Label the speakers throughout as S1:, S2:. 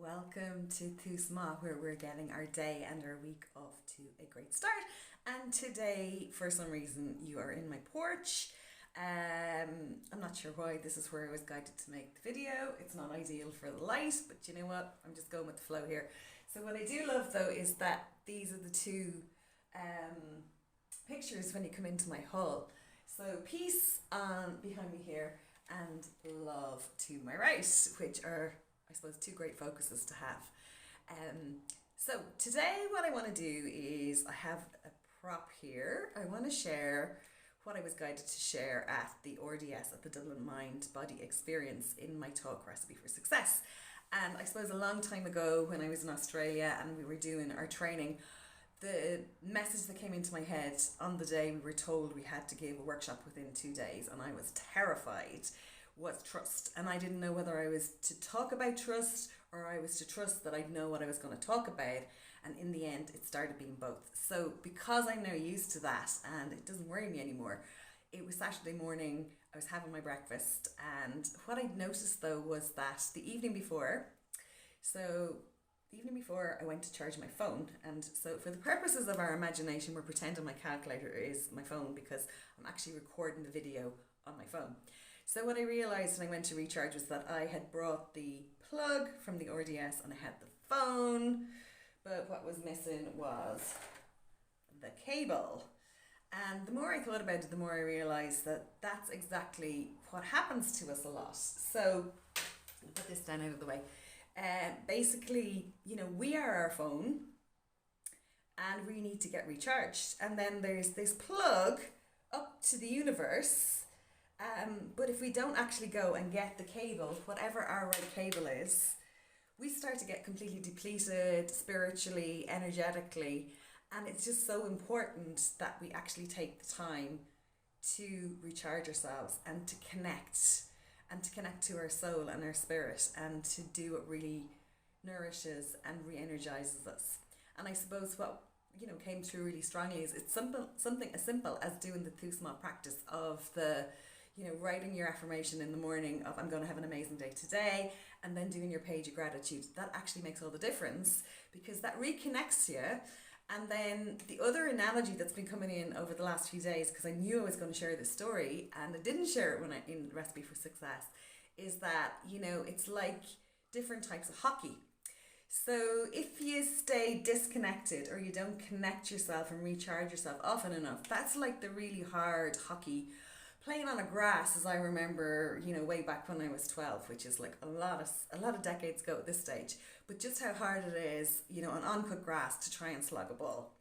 S1: Welcome to Tusma, where we're getting our day and our week off to a great start. And today, for some reason, you are in my porch. I'm not sure why. This is where I was guided to make the video. It's not ideal for the light, but you know what? I'm just going with the flow here. So what I do love though is that these are the two pictures when you come into my hall. So peace behind me here and love to my right, which are, I suppose, two great focuses to have. So today what I want to do is I have a prop here. I want to share what I was guided to share at the RDS, at the Dublin Mind Body Experience, in my talk Recipe for Success. And I suppose a long time ago when I was in Australia and we were doing our training, the message that came into my head on the day we were told we had to give a workshop within 2 days, and I was terrified, was trust. And I didn't know whether I was to talk about trust or I was to trust that I'd know what I was going to talk about. And in the end, it started being both. So because I'm now used to that and it doesn't worry me anymore, it was Saturday morning, I was having my breakfast, and what I'd noticed though was that the evening before, I went to charge my phone. And so for the purposes of our imagination, we're pretending my calculator is my phone because I'm actually recording the video on my phone. So what I realised when I went to recharge was that I had brought the plug from the RDS and I had the phone, but what was missing was the cable. And the more I thought about it, the more I realised that that's exactly what happens to us a lot. So I'll put this down out of the way. Basically, we are our phone and we need to get recharged. And then there's this plug up to the universe. But if we don't actually go and get the cable, whatever our right cable is, we start to get completely depleted spiritually, energetically. And it's just so important that we actually take the time to recharge ourselves and to connect to our soul and our spirit and to do what really nourishes and re-energizes us. And I suppose what came through really strongly is it's something as simple as doing the Tusma practice of the writing your affirmation in the morning of I'm going to have an amazing day today, and then doing your page of gratitude. That actually makes all the difference because that reconnects you. And then the other analogy that's been coming in over the last few days, because I knew I was going to share this story and I didn't share it in Recipe for Success, is that, it's like different types of hockey. So if you stay disconnected or you don't connect yourself and recharge yourself often enough, that's like the really hard hockey. Playing on a grass, as I remember, way back when I was 12, which is like a lot of decades ago at this stage, but just how hard it is, on uncut grass to try and slug a ball.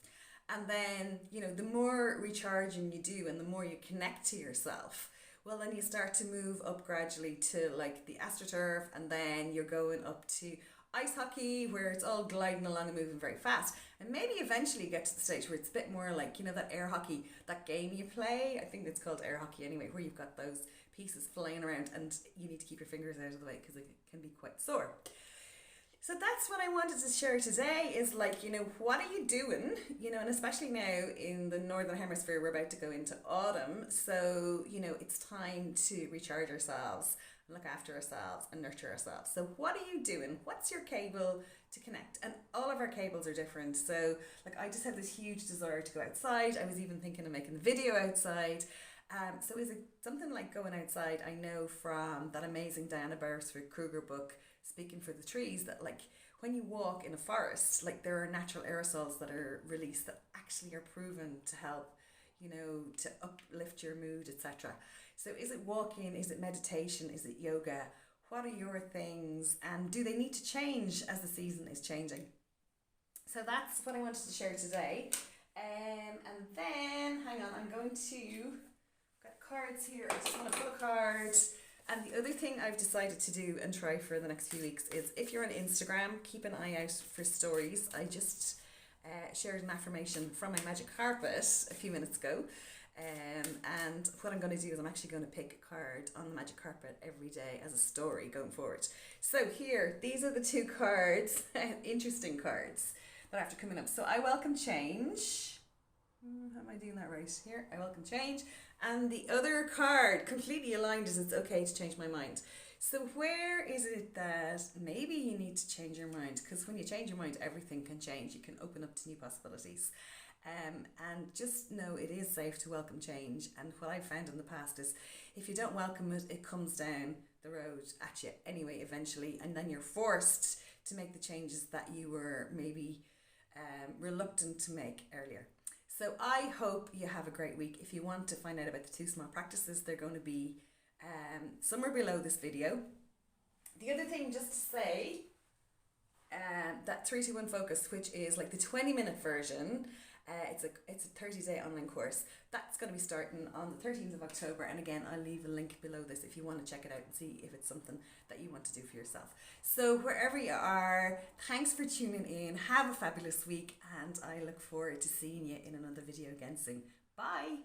S1: And then, the more recharging you do and the more you connect to yourself, well, then you start to move up gradually to like the AstroTurf, and then you're going up to ice hockey where it's all gliding along and moving very fast, and maybe eventually you get to the stage where it's a bit more like that air hockey, that game you play, I think it's called air hockey anyway, where you've got those pieces flying around and you need to keep your fingers out of the way because it can be quite sore. So that's what I wanted to share today is what are you doing, and especially now in the Northern Hemisphere, we're about to go into autumn. So, it's time to recharge ourselves, look after ourselves and nurture ourselves. So what are you doing? What's your cable to connect? And all of our cables are different. So I just have this huge desire to go outside. I was even thinking of making a video outside. So is it something like going outside? I know from that amazing Diana Beresford Kruger book, Speaking for the Trees, that when you walk in a forest, there are natural aerosols that are released that actually are proven to help, to uplift your mood, etc. So is it walking? Is it meditation? Is it yoga? What are your things? And do they need to change as the season is changing? So that's what I wanted to share today. And then, hang on, I'm going to, got cards here. I just want to pull a card. And the other thing I've decided to do and try for the next few weeks is if you're on Instagram, keep an eye out for stories. I just shared an affirmation from my magic carpet a few minutes ago. And what I'm going to do is I'm actually going to pick a card on the magic carpet every day as a story going forward. So here, these are the two cards, interesting cards that are after coming up. So I welcome change. How am I doing that right? Here, I welcome change. And the other card, completely aligned, is it's okay to change my mind. So where is it that maybe you need to change your mind? Because when you change your mind, everything can change. You can open up to new possibilities. And just know it is safe to welcome change. And what I've found in the past is if you don't welcome it, it comes down the road at you anyway, eventually. And then you're forced to make the changes that you were maybe reluctant to make earlier. So I hope you have a great week. If you want to find out about the 2 small practices, they're going to be somewhere below this video. The other thing, just to say, that 3-2-1 focus, which is like the 20-minute version, it's a 30-day online course that's going to be starting on the 13th of October, and again I'll leave a link below this if you want to check it out and see if it's something that you want to do for yourself. So wherever you are, thanks for tuning in. Have a fabulous week, and I look forward to seeing you in another video again soon. Bye.